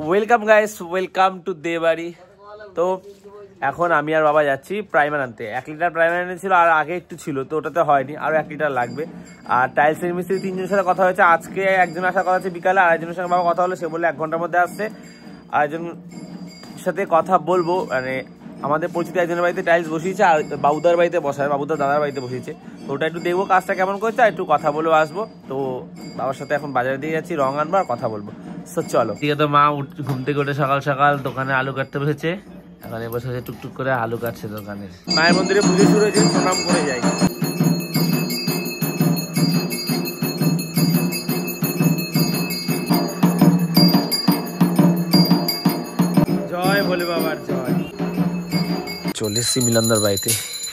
Welcome guys, welcome to Debari. তো এখন আমি আর বাবা যাচ্ছি প্রাইমার আনতে। 1 লিটার প্রাইমার এনেছিল, আর আগে একটু ছিল, তো ওটাতে হয়নি, আরও 1 লিটার লাগবে। আর টাইলসের মিস্ত্রি 3 জনের সাথে কথা হয়েছে। আজকে একজন আসার কথা আছে বিকালে, আর একজনের সঙ্গে বাবা কথা হলো, সে বললে 1 ঘন্টার মধ্যে আসছে। আর একজনের সাথে কথা বলবো, মানে আমাদের পরিচিত একজনের বাড়িতে টাইলস বসিয়েছে, আর বাবুদার বাড়িতে বসায়, বাবুদার দাদার বাড়িতে বসিয়েছে। তো ওটা একটু দেখবো কাজটা কেমন করছে, আর একটু কথা বলেও আসবো। তো বাবার সাথে এখন বাজারে দিয়ে যাচ্ছি, রং আনবো আর কথা বলবো। তো চলো। ঠিক আছে, তো মা ঘুম থেকে উঠে সকাল সকাল দোকানে আলু কাটতে বসেছে। এখানে বসে টুকটুক করে আলু কাটছে দোকানে। মায়ের মন্দিরে পুজো শুরু হয়েছে, প্রণাম করে যাই। জয় ভোলে বাবার জয়। চলে এসছি মিলনদার বাড়িতে।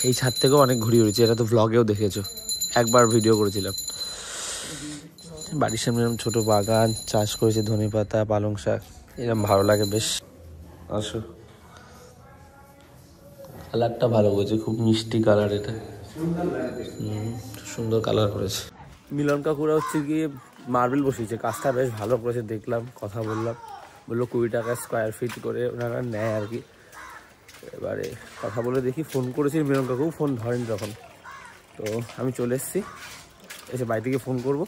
এই ছাদ থেকেও অনেক ঘুরি উড়েছে, এটা তো ভ্লগেও দেখেছো, একবার ভিডিও করেছিলাম। বাড়ির সামনে এরকম ছোট বাগান, চাষ করেছে ধনে পাতা, পালং শাক, এরকম ভালো লাগে বেশ। আসো, কালারটা ভালো করেছে, খুব মিষ্টি কালার, এটা সুন্দর কালার করেছে। মিলন কাকুরা হচ্ছে গিয়ে মার্বেল বসিয়েছে, কাজটা বেশ ভালো করেছে, দেখলাম, কথা বললাম, বললো 20 টাকা স্কোয়ার ফিট করে ওনারা নেয় আর কি। এবারে কথা বলে দেখি, ফোন করেছি মিলন কাকু, ফোন ধরেন তখন। তো আমি চলে এসেছি, এসে বাড়ি থেকে ফোন করবো,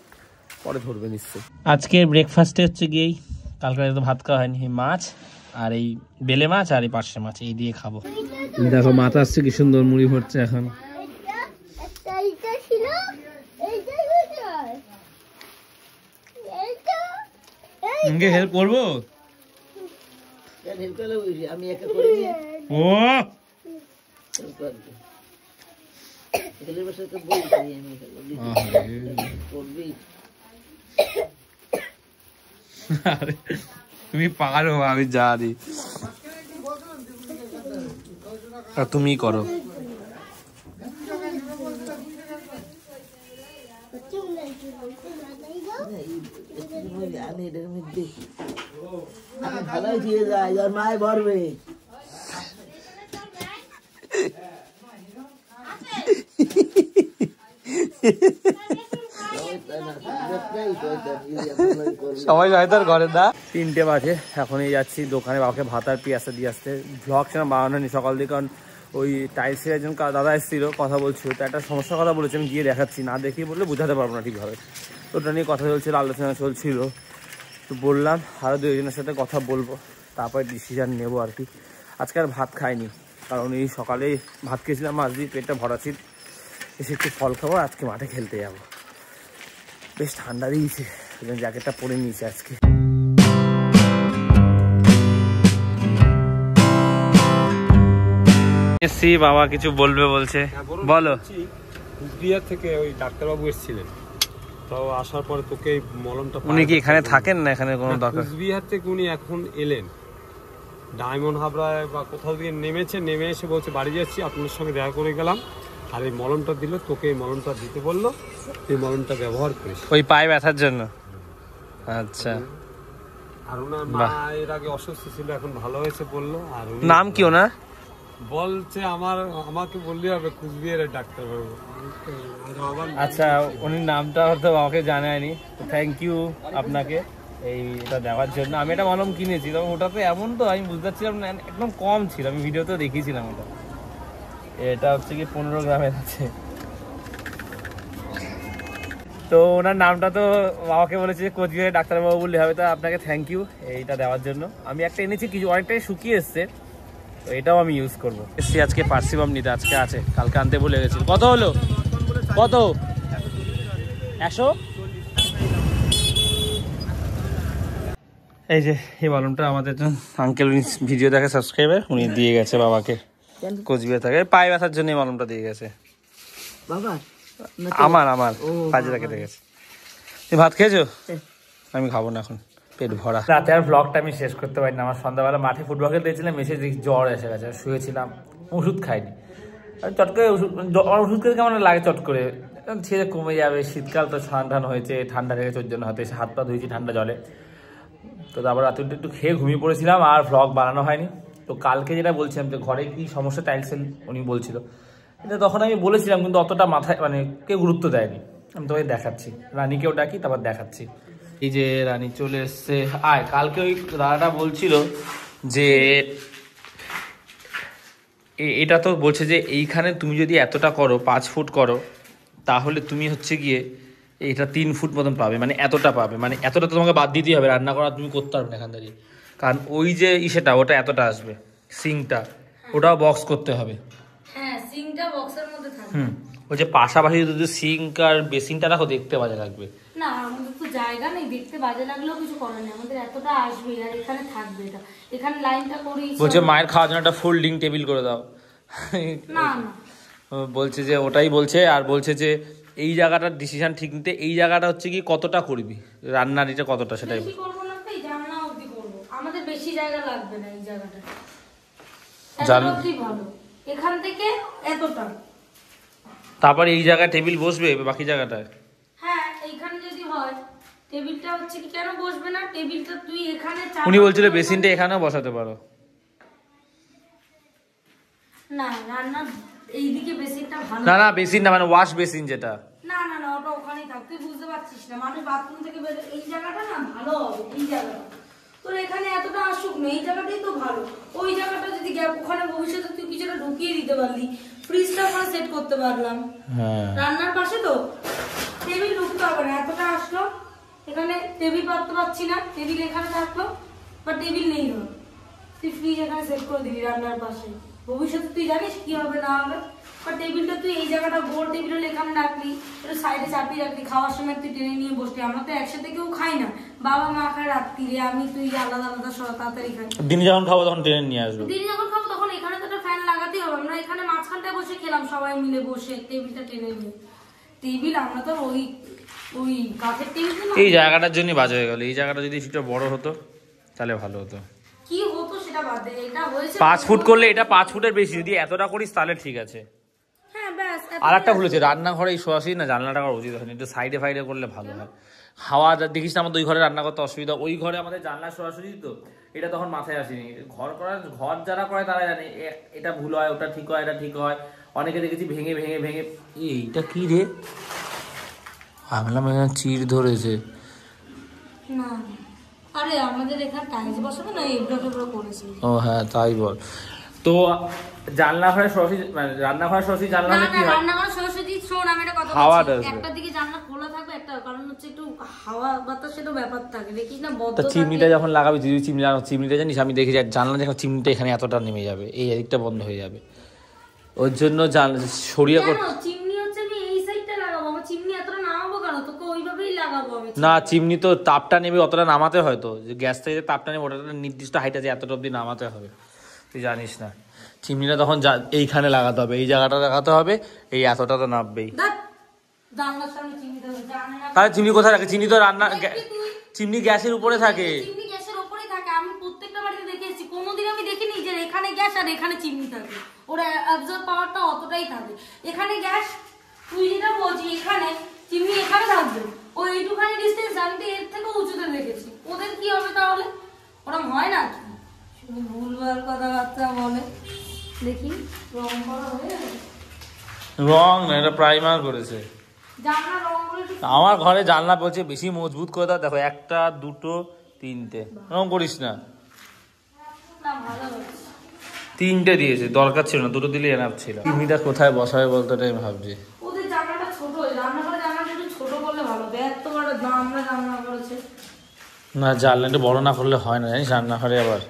পরে ধরবে নিশ্চয়ই। আজকের ব্রেকফাস্টে হচ্ছে গিয়েই, কালকে তো ভাত খাওয়া হয়নি, এই মাছ আর এই বেলে মাছ আর এই পার্শে মাছ, এই দিয়ে খাবো। দেখো মাথা আসছে, কি সুন্দর মুড়ি ভরছে এখন। হেল্প করবো ও তুমি পারো, আমি জানি, তুমি করো। ভালো দিয়ে যায়, আর মায় ভরবে। সবাই হয়তো ঘরে না। 3টে বাজে, এখনই যাচ্ছি দোকানে বাবাকে ভাত আর পেঁয়াজটা দিয়ে আসতে। ভ্লগ ছিলাম বানানো নি সকাল দিয়ে, কারণ ওই টাইলসের একজন দাদা এসেছিল, কথা বলছিল, তো একটা সমস্যার কথা বলেছে, আমি গিয়ে দেখাচ্ছি, না দেখিয়ে বললে বোঝাতে পারবো না ঠিকভাবে। তো ওটা নিয়ে কথা চলছিল, আলোচনা চলছিল, তো বললাম আরও 2 জনের সাথে কথা বলবো, তারপরে ডিসিশান নেবো আর কি। আজকে আর ভাত খাইনি, কারণ এই সকালেই ভাত খেয়েছিলাম, মাছ দিয়ে পেটটা ভরা ছিল। এসে একটু ফল খাবো, আজকে মাঠে খেলতে যাবো। বেশ ঠান্ডা দিয়েছে, জ্যাকেটটা পরে নিয়েছে আজকে। এসছি, বাবা কিছু বলবে বলছে, বলো। কুচবিহার থেকে ওই ডাক্তারবাবু এসেছিলেন, তো আসার পরে তোকে মলমটা। উনি কি এখানে থাকেন না? এখানে কোনো দরকার? কুচবিহার থেকে উনি এখন এলেন ডায়মন্ড হাবড়ায় বা কোথাও দিয়ে নেমেছে, নেমে এসে বলছে বাড়ি যাচ্ছি, আপনার সঙ্গে দেখা করে গেলাম, আর এই মলমটা দিল, তোকে এই মলমটা দিতে বললো, এই মলমটা ব্যবহার করিস ওই পায়ে ব্যথার জন্য। আচ্ছা, আর ওনার মা এর আগে অসুস্থ ছিল, এখন ভালো হয়েছে বললো। আর নাম কি ওনার? বলছে আমাকে বললে হবে কুচবিহারের ডাক্তারবাবু। আচ্ছা, উনি নামটা হয়তো আমাকে জানায়নি, তো থ্যাংক ইউ আপনাকে এইটা দেওয়ার জন্য। আমি এটা মলম কিনেছি, তবে ওটাতে এমন তো আমি বুঝতে পারছিলাম না, একদম কম ছিল, আমি ভিডিওতেও দেখিয়েছিলাম ওটা। এটা হচ্ছে কি 15 গ্রামের আছে। তো ওনার নামটা তো বাবাকে বলেছে যে কোচবিহারের ডাক্তারবাবু বললে হবে, তো আপনাকে থ্যাংক ইউ এইটা দেওয়ার জন্য। আমি একটা এনেছি, কিছু অনেকটাই শুকিয়ে এসছে, তো এটাও আমি ইউজ করবো। এসছি আজকে পার্সিবাম নিতে, আজকে আছে, কালকে আনতে ভুলে গেছি। কত হলো? কত? 100? এই যে এই বালুনটা আমাদের আঙ্কেল, উনি ভিডিও দেখে সাবস্ক্রাইবার, উনি দিয়ে গেছে বাবাকে কোচবিহার থেকে, পায়ে ব্যথার জন্য এই বালুনটা দিয়ে গেছে। বাবা আমার কাজে রেখে গেছে। তুমি ভাত খেয়েছো? আমি খাবো না এখন, পেট ভরা। রাতে আর ব্লগটা আমি শেষ করতে পারি না। আমার সন্ধ্যাবেলা মাঠে ফুটবল খেলতে গেছিলাম, এসে জ্বর এসে গেছে, শুয়েছিলাম, ওষুধ খাইনি। চট করে ওষুধ খেতে কেমন লাগে, চট করে ছেড়ে কমে যাবে, শীতকাল তো ঠান্ডা হয়েছে, ঠান্ডা লেগেছে, ওর জন্য হয়তো এসে হাত পা ধুয়েছি ঠান্ডা জলে। তো তারপর রাতে একটু খেয়ে ঘুমিয়ে পড়েছিলাম, আর ব্লগ বানানো হয়নি। তো কালকে যেটা বলছিলাম যে ঘরে কি সমস্যা টাইলসের, উনি বলছিল, কিন্তু তখন আমি বলেছিলাম, কিন্তু অতটা মাথায় মানে কেউ গুরুত্ব দেয়নি। আমি তোমাকে দেখাচ্ছি, রানীকেও ডাকি, তারপর দেখাচ্ছি। এই যে রানী চলে এসছে। আয়, কালকে ওই দাদাটা বলছিল যে এটা তো বলছে যে এইখানে তুমি যদি এতটা করো 5 ফুট করো তাহলে তুমি হচ্ছে গিয়ে এটা 3 ফুট মতন পাবে, মানে এতটা পাবে, মানে এতটা তো তোমাকে বাদ দিতেই হবে, রান্না করা তুমি করতে পারবে না এখান দাঁড়িয়ে, কারণ ওই যে ইসেটা ওটা এতটা আসবে, সিঙ্কটা ওটাও বক্স করতে হবে। হ্যাঁ, সিঙ্কটা বক্সের মধ্যে থাকবে। ওই যে পাশাপাশি যদি সিঙ্ক আর বেসিনটা রাখো দেখতে বাজে লাগবে। না, আমাদের তো জায়গা নেই, দেখতে বাজে লাগলেও কিছু করার নেই, আমাদের এতটা আসবে আর এখানে থাকবে, এটা এখানে লাইনটা করি। বলছে মায়ের খাওয়ার জন্য একটা ফোল্ডিং টেবিল করে দাও। না না, বলছে যে ওটাই বলছে, আর বলছে যে এই জায়গাটার ডিসিশন ঠিক নিতে, এই জায়গাটা হচ্ছে কি কতটা করবি রান্নার, এটা কতটা সেটাই বেশি করবো না, তো এই জানলা অবধি করবো, আমাদের বেশি জায়গা লাগবে না এই জায়গাটা, এতটাই ভালো, এখান থেকে এতটা। তারপরে এই জায়গায় টেবিল বসবে বাকি জায়গাটায়। হ্যাঁ, এইখানে যদি হয় টেবিলটা হচ্ছে কি কেন বসবে না, টেবিলটা তুই এখানে উনি বলছিল বেসিনটা এখানেও বসাতে পারো। না, রান্নার এইদিকে বেসিনটা ভালো। না না, বেসিন না, মানে ওয়াশ বেসিন যেটা। না না না, ওটা ওখানেই থাক, তুই বুঝতে পারছিস না, মানুষ বাথরুম থেকে বের এই জায়গাটা না ভালো হবে, এই জায়গাটা তোর এখানে এতটা আসুক না, এই জায়গাটাই তো ভালো। ওই জায়গাটা যদি গ্যাপ, ওখানে ভবিষ্যতে তুই কিছুটা ঢুকিয়ে দিতে পারলি, ফ্রিজটা ওখানে সেট করতে পারলাম। হ্যাঁ, রান্নার পাশে তো টেবিল ঢুকতে হবে না, এতটা আসলো, এখানে টেবিল পাততে পারছি না, টেবিল এখানে থাকলো, বা টেবিল নেই ধর, তুই ফ্রিজ এখানে সেট করে দিবি রান্নার পাশে, ভবিষ্যতে তুই জানিস কি হবে না হবে। বা টেবিলটা তুই এই জায়গাটা গোল টেবিল হলে এখানে রাখলি, একটু সাইডে চাপিয়ে রাখলি, খাওয়ার সময় তুই টেনে নিয়ে বসলি। আমরা তো একসাথে কেউ খাই না, বাবা মা খায় রাত্রিরে, আমি তুই আলাদা আলাদা তাড়াতাড়ি খাই। দিনে যখন খাবো তখন টেনে নিয়ে আসবো। দিনে যখন খাবো তখন এখানে তো একটা ফ্যান লাগাতেই হবে, আমরা এখানে মাঝখানটায় বসে খেলাম সবাই মিলে বসে, টেবিলটা টেনে নিয়ে। টেবিল আমরা তো ওই ওই কাঠের টেবিল না, এই জায়গাটার জন্য বাজে হয়ে গেল। এই জায়গাটা যদি একটু বড় হতো তাহলে ভালো হতো। কি হতো সেটা বাদ দে, এটা হয়েছে 5 ফুট করলে এটা 5 ফুটের বেশি, যদি এতটা করিস তাহলে ঠিক আছে। হ্যাঁ ব্যাস। আর একটা ভুলেছে, রান্নাঘরে এই শোয়াশি না জানলাটা করা উচিত হয়নি, একটু সাইডে ফাইডে করলে ভালো হয়। হাওয়া দেখিস না, আমাদের ওই ঘরে রান্না করতে অসুবিধা, ওই ঘরে আমাদের জানলা সরাসরি, তো এটা তখন মাথায় আসেনি। ঘর যারা করে তারা জানে এটা ভুল হয়, ওটা ঠিক হয়, এটা ঠিক হয়। অনেকে দেখেছি ভেঙে ভেঙে ভেঙে। এইটা কি রে, ভাবলাম এখানে চিড় ধরেছে। না, আরে আমাদের এখানে টাইলস বসাবে না, এবড়ো খেবড়ো করেছি। ও হ্যাঁ, তাই বল। তো জানলা ঘরে সরাসরি, মানে রান্নাঘরে সরাসরি জানলা হলে কি হয়? রান্নাঘরে সরাসরি শোন, আমি একটা কথা বলছি, একটা দিকে জানলা খোলা থাকবে, একটা কারণ হচ্ছে একটু হাওয়া বাতাসের তো ব্যাপার থাকে, দেখিস না বদ্ধ থাকে। চিমনিটা যখন লাগাবি, যদি চিমনিটা জানিস, আমি দেখি যে জানলা যখন চিমনিটা এখানে এতটা নেমে যাবে, এই এদিকটা বন্ধ হয়ে যাবে, ওর জন্য সরিয়ে করতে। চিমনি হচ্ছে আমি এই সাইডটা লাগাবো, আমার চিমনি এতটা নামাবো কেন, তোকে ওইভাবেই লাগাবো আমি। না, চিমনি তো তাপটা নেবে, অতটা নামাতে হয় তো, যে গ্যাস থেকে যে তাপটা নেবে ওটা নির্দিষ্ট হাইট আছে, এতটা অব্দি নামাতে হবে, তুই জানিস না। চিমনিটা তখন এইখানে লাগাতে হবে, এই জায়গাটা লাগাতে হবে, এই এতটা তো নামবেই। জানলার সামনে চিমনি দেবো, জানে না। তাহলে চিমনি কোথায় রাখে? চিমনি তো চিমনি গ্যাসের উপরে থাকে। চিমনি গ্যাসের উপরেই থাকে, আমি প্রত্যেকটা বাড়িতে দেখেছি, কোনোদিন আমি দেখিনি যে এখানে গ্যাস আর এখানে চিমনি থাকে, ওরা অ্যাবজর্ব পাওয়ারটা অতটাই থাকে। এখানে গ্যাস, তুই যেটা বলছিস এখানে চিমনি এখানে থাকবে, ও এইটুখানি ডিস্টেন্স, আমি তো এর থেকেও উঁচুতে দেখেছি। ওদের কি হবে তাহলে? ওরম হয় না কি, শুধু ভুলভাল কথাবার্তা বলে। দেখি রং করা হয়ে গেছে? রং না, এটা প্রাইমার করেছে। জানলা রং করে আমার ঘরে জানলা বলছে বেশি মজবুত করে দাও, দেখো 1, 2, 3 রং করিস না। না, ভালো হচ্ছে। 3টে দিয়েছে, দরকার ছিল না, 2 দিলে এনাফ ছিল। চিমনিটা কোথায় বসাবে বলতো, আমি ভাবছি। ওদের জানলাটা ছোট, রান্নাঘরে জানলাটা একটু ছোট করলে ভালো হবে, এত বড় আমরা জানলা করেছে। না, জানলাটা বড় না করলে হয় না, জানিস, রান্নাঘরে আবার।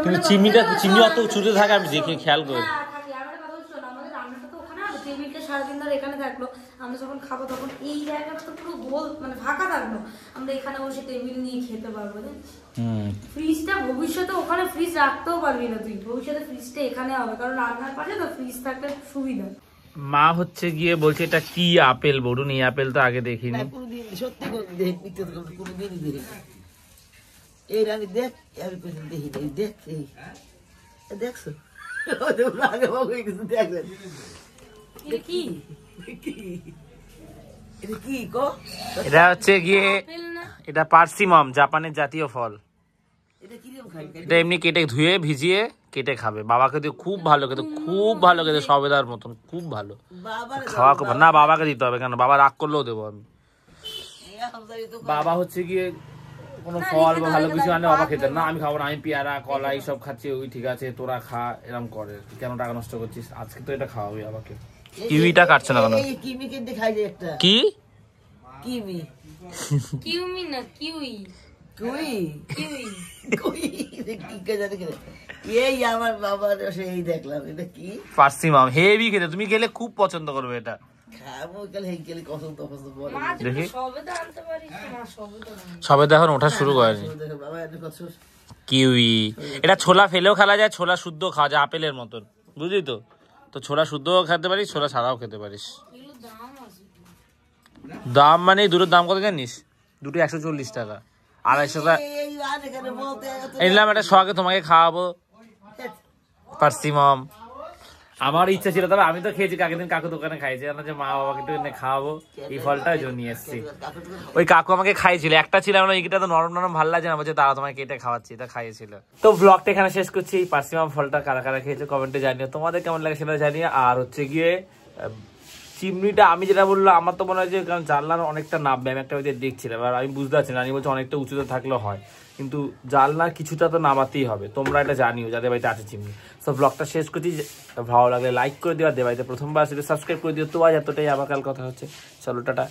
কিন্তু চিমনি অত উঁচুতে থাকে, আমি দেখি খেয়াল করি। আমাদের রান্নাটা তো ওখানে হবে, টেবিলটা সারাদিন ধরে এখানে থাকলো, আমরা যখন খাবো তখন এই জায়গাটা তো পুরো গোল, মানে ফাঁকা থাকলো, আমরা এখানে বসে টেবিল নিয়ে খেতে পারবো। ফ্রিজটা ভবিষ্যতে ওখানে ফ্রিজ রাখতেও পারবি না তুই, ভবিষ্যতে ফ্রিজটা এখানে হবে, কারণ রান্নার পাশে তো ফ্রিজ থাকলে সুবিধা। মা হচ্ছে গিয়ে বলছে এটা কি আপেল বলুন, এই আপেল তো আগে দেখিনি। সত্যি কোনোদিনই দেখি এই রানী, দেখ আমি কোনদিন দেখি নাই, দেখ এই দেখছো আগে বাবু কিছু দেখবেন কি এটা কি কো? এটা হচ্ছে গিয়ে, এটা পার্সিমম, জাপানের জাতীয় ফল। এটা কিরকম খাই? এটা এমনি কেটে ধুয়ে ভিজিয়ে কেটে খাবে, বাবাকে দিয়ে খুব ভালো খেতে, খুব ভালো খেতে, সবেদার মতন, খুব ভালো বাবার খাওয়া। খুব না, বাবাকে দিতে হবে, কেন বাবা রাগ করলেও দেবো আমি। বাবা হচ্ছে গিয়ে কোনো ফল বা ভালো কিছু আনলে বাবা খেতেন না, আমি খাবো না, আমি পেয়ারা কলা এইসব খাচ্ছি, ওই ঠিক আছে তোরা খা, এরকম করে, কেন টাকা নষ্ট করছিস, আজকে তো এটা খাওয়াবি আমাকে। কিউইটা কাটছে না কেন? কিমি কিনতে খাই যে একটা কি কিমি কিউমি না কিউই কুই কিউই কুই কি কে জানে কেন এই আমার বাবার সেই দেখলাম এটা কি পার্সিমাম, হেভি খেতে, তুমি খেলে খুব পছন্দ করবে এটা। খাবো কাল হেই গেলে কত তফাৎ বলে মা দেখি। সবে তো আনতে পারিস না, সবে তো আনতে। সবে তো এখন ওঠা শুরু করেনি। দেখো বাবা এত কত কিউই, এটা ছোলা ফেলেও খেলা যায়, ছোলা শুদ্ধ খাওয়া যায় আপেলের মতন, বুঝলি তো? তো ছোলা শুদ্ধও খেতে পারিস, ছোলা ছাড়াও খেতে পারিস। এগুলো দাম আছে। দাম মানে দুটোর দাম কত জানিস? দুটো 140 টাকা, 250 টাকা। এই আর এখানে বলতে এলাম একটা শখে তোমাকে খাওয়াবো পার্সিমাম। আমার ইচ্ছা ছিল, তবে আমি তো খেয়েছি কাকের দিন, কাকু দোকানে খাইছি, যে মা বাবাকে একটু এনে খাওয়াবো, এই ফলটা ওই জন্য নিয়ে এসেছি। ওই কাকু আমাকে খাইছিল, একটা ছিল আমরা, এইটা তো নরম নরম ভালো লাগে না, বলছে দাঁড়া তোমাকে এটা খাওয়াচ্ছি, এটা খাইয়েছিল। তো ব্লগটা এখানে শেষ করছি। পার্সিমাম ফলটা কারা কারা খেয়েছে কমেন্টে জানিও, তোমাদের কেমন লাগে সেটা জানিও। আর হচ্ছে গিয়ে চিমনিটা আমি যেটা বললাম, আমার তো মনে হয় যে কারণ জানলার অনেকটা নামবে, আমি একটা ওই দেখছিলাম, আর আমি বুঝতে পারছি না, আমি বলছি অনেকটা উঁচুতে থাকলেও হয়, কিন্তু জানলার কিছুটা তো নামাতেই হবে। তোমরা এটা জানিও যাদের বাড়িতে আছে চিমনি। সো ব্লগটা শেষ করছি, ভালো লাগলে লাইক করে দিও, আর দেবাইতে প্রথমবার সেটা সাবস্ক্রাইব করে দিও। তো আজ এতটাই, আবার কাল কথা হচ্ছে, চলো টাটা।